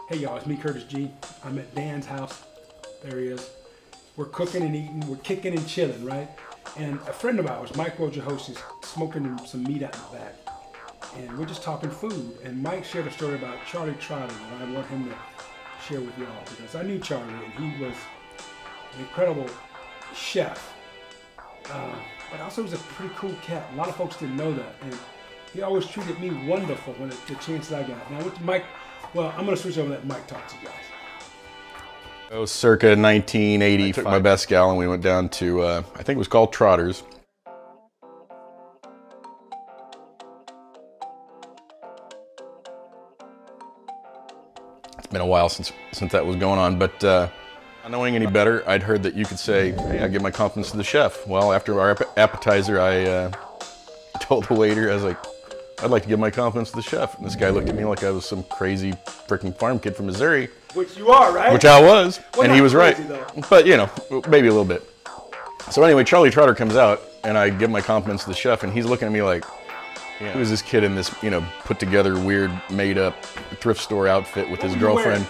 Hey y'all, it's me, Curtis G. I'm at Dan's house. There he is. We're cooking and eating, we're kicking and chilling, right? And a friend of ours, Mike Wojciechowski, is smoking some meat out in the back. And we're just talking food. And Mike shared a story about Charlie Trotter, and I want him to share with y'all because I knew Charlie and he was an incredible chef. But also was a pretty cool cat. A lot of folks didn't know that. And he always treated me wonderful when the chance that I got. Now with Mike, well, I'm gonna switch over and let Mike talk to you guys. It was circa 1980. I took my best gal and we went down to, I think it was called Trotter's. It's been a while since that was going on, but not knowing any better, I'd heard that you could say, hey, I give my compliments to the chef. Well, after our appetizer, I told the waiter, I was like, I'd like to give my compliments to the chef. And this guy looked at me like I was some crazy freaking farm kid from Missouri. Which you are, right? Which I was, well, and he was right. Though. But, you know, maybe a little bit. So anyway, Charlie Trotter comes out, and I give my compliments to the chef, and he's looking at me like, who is this kid in this, you know, put together, weird, made up thrift store outfit with his girlfriend?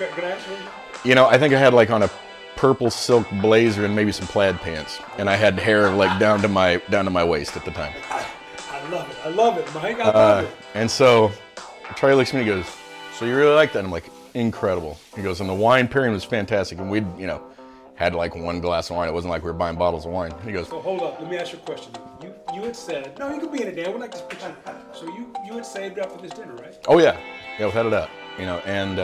You know, I think I had like on a purple silk blazer and maybe some plaid pants, and I had hair like down to my waist at the time. I love it, Mike. I love it. And so Charlie looks at me and goes, so you really like that? And I'm like, incredible. He goes, and the wine pairing was fantastic. And we'd, you know, had like one glass of wine. It wasn't like we were buying bottles of wine. And he goes, so hold up, let me ask you a question. You had said, no, you could be in it, Dan. We're like this picture. So you had saved up for this dinner, right? oh yeah, without a doubt. You know, and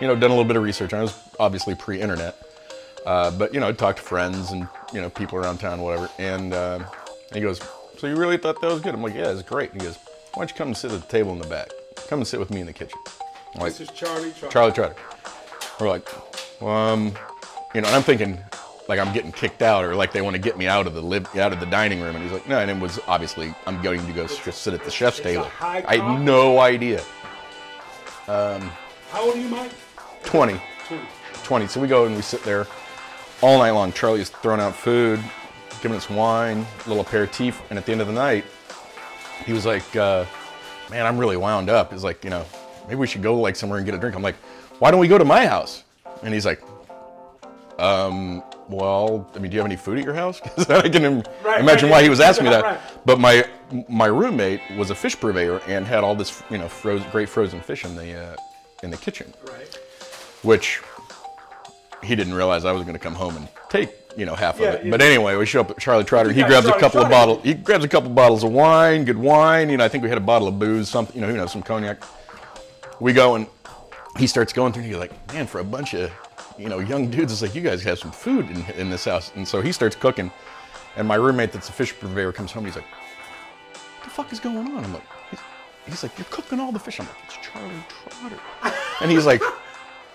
you know, done a little bit of research. I was obviously pre-internet, but you know, I'd talked to friends and you know, people around town, whatever. And he goes, so you really thought that was good? I'm like, yeah, it's great. And he goes, why don't you come and sit at the table in the back? Come and sit with me in the kitchen. I'm like, this is Charlie Trotter. Charlie Trotter. We're like, you know, and I'm thinking like I'm getting kicked out or like they want to get me out of the dining room. And he's like, no, and it was obviously I'm going to go just sit at the chef's table. I had no idea. How old are you, Mike? 20. 20. So we go and we sit there all night long. Charlie's throwing out food, giving us wine, a little aperitif, and at the end of the night, he was like, man, I'm really wound up. He's like, you know, maybe we should go like somewhere and get a drink. I'm like, why don't we go to my house? And he's like, well, I mean, do you have any food at your house? Because I can imagine why he was asking me that. Right. But my roommate was a fish purveyor and had all this, you know, great frozen fish in the kitchen, right. Which he didn't realize I was going to come home and take, you know, half of it. Yeah. But anyway, we show up at Charlie Trotter. He grabs a couple of bottles. He grabs a couple bottles of wine, good wine. You know, I think we had a bottle of booze, something, you know, who knows, some cognac. We go and he starts going through. And he's like, man, for a bunch of, you know, young dudes, it's like you guys have some food in this house. And so he starts cooking. And my roommate, that's a fish purveyor, comes home. And he's like, what the fuck is going on? I'm like, he's like, you're cooking all the fish. I'm like, it's Charlie Trotter. And he's like,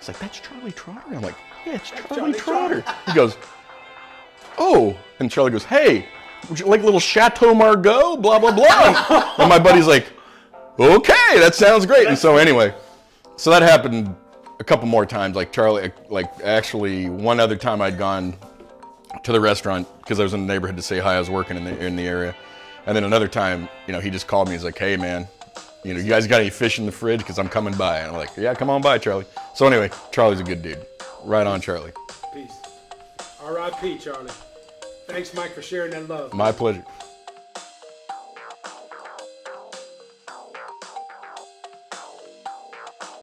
that's Charlie Trotter. I'm like, yeah, it's Charlie Trotter. He goes, oh, and Charlie goes, hey, would you like a little Chateau Margaux, blah, blah, blah. And my buddy's like, okay, that sounds great. And so anyway, so that happened a couple more times. Like Charlie, like actually one other time I'd gone to the restaurant because I was in the neighborhood to say hi. I was working in the area. And then another time, you know, he just called me. He's like, hey man, you know, you guys got any fish in the fridge? Because I'm coming by. And I'm like, yeah, come on by, Charlie. So anyway, Charlie's a good dude. Right on, Charlie. Peace. R.I.P. Charlie. Thanks, Mike, for sharing that love. My pleasure.